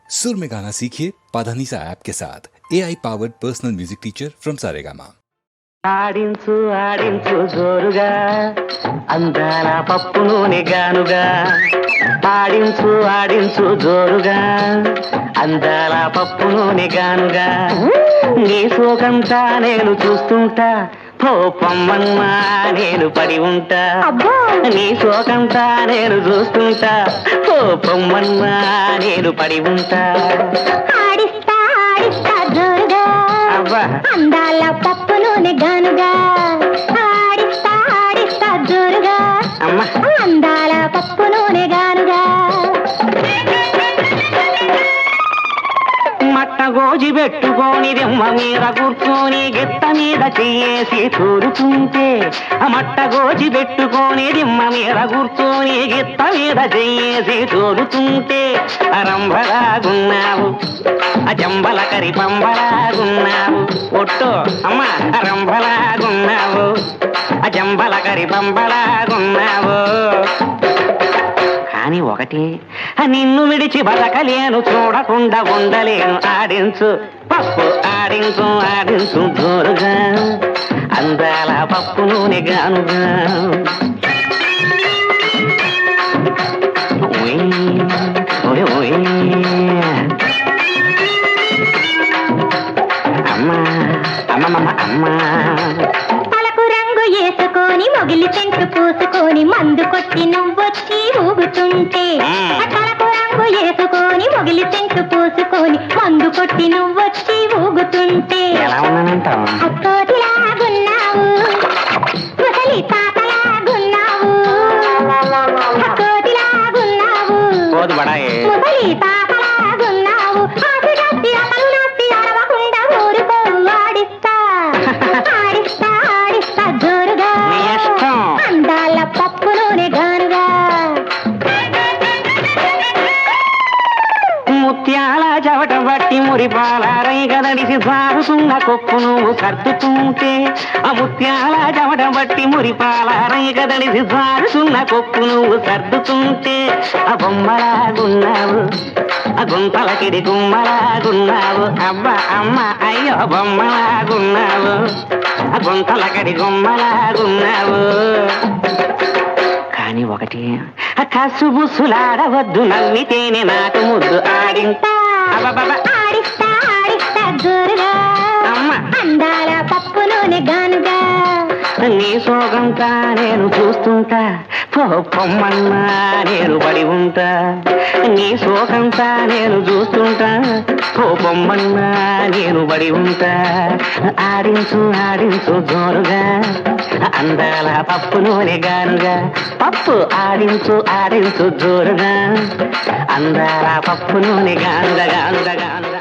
सुर में गाना सीखिए पाधानीसा ऐप के साथ AI powered personal music teacher from Saregama. ఆడించు ఆడించు జోరుగా అందాల పప్పు నూనె గానుగా ఆడించు ఆడించు జోరుగా అందాల పప్పు నూనె గానుగా నీ సోకంతా నేను చూస్తుంటా పోపమ్మన్నా నేను పడి ఉంటా నీ సోకంతా నేను చూస్తుంటా పోపమ్మన్నా నేను పడి ఉంటా ఆడిస్తా ఆడిస్తా జోరుగా అందాల పప్పు నూనె గానుగా ఆడిస్తా ఆడిస్తా జోరుగా అందాల పప్పు నూనె గానుగా మట్ట గోజి పెట్టుకొని దిమ్మ మీద కూర్చొని గిత్త మీద చెయ్యేసి తూరుతుంటే మట్ట గోజి పెట్టుకొని దిమ్మ మీద కూర్చొని గిత్త మీద చెయ్యేసి తోలుతుంటే రంభలాగున్నావు జంబల కరి పంబలాగున్నావు ఒట్టో అమ్మ రంభలాగున్నావు జంబల కరి పంబలాగున్నావు కానీ ఒకటి నిన్ను విడిచి బతకలేను చూడకుండా ఉండలేను ఆడించు పప్పు ఆడించు ఆడించు జోరుగా అందాల పప్పు నూనె గానుగా అమ్మా అమ్మమ్మ అమ్మా తలకు రంగు వేసుకొని మొగిలి సెంటు పూసుకొని మందు కొట్టి నువ్వొచ్చి ఊగుతుంటే తలకు రంగు వేసుకొని మొగిలి సెంటు పూసుకొని మందు కొట్టి నువ్వొచ్చి ఊగుతుంటే ఎలా ఉన్నానంటావు అక్కోటిలాగున్నావు ముసలి తాతలాగున్నావు అక్కోటిలాగున్నావు పోదు బడాయే ముసలి తాతలాగున్నావు ఆశగట్టి అమలు నచ్చి అరవకుండా ఊరుకోవు ఆడిస్తా ఆడిస్తా ఆడిస్తా జోరుగా నీ ఇష్టం అందాల పప్పు నూనె గానుగా ముత్యాల చవట బట్టి మురిపాల రైగదడిసి సాగుతున్న కొప్పు నువ్వు సర్దుతుంటే ఆ ముత్యాల చవట బట్టి మురిపాల రైగదడిసి సాగుతున్న కొప్పు నువ్వు సర్దుతుంటే ఆ బొమ్మలాగున్నావు ఆ గుంతలకిడి గుమ్మలాగున్నావు అబ్బా అమ్మ అయ్యో బొమ్మలాగున్నావు ఆ గుంతలకడి గుమ్మలాగున్నావు కానీ ఒకటి కసుబుసులాడవద్దు నవ్వితేనే నాకు ముద్దు ఆడింతా ఆడిస్తా ఆడిస్తా జోరుగా అమ్మ అందాల పప్పు నూనె గానుగా నీ సోగంతా నేను చూస్తుంటా పొమ్మన్నా నేను పడి ఉంటా నీ సోగంతా నేను చూస్తుంటా పొమ్మన్నా నేను పడి ఉంటా ఆడించు ఆడించు జోరుగా అందాల పప్పు నూనె గానుగా పప్పు ఆడించు ఆడించు జోరుగా అందాల పప్పు నూనె గానుగా గానుగా గానుగా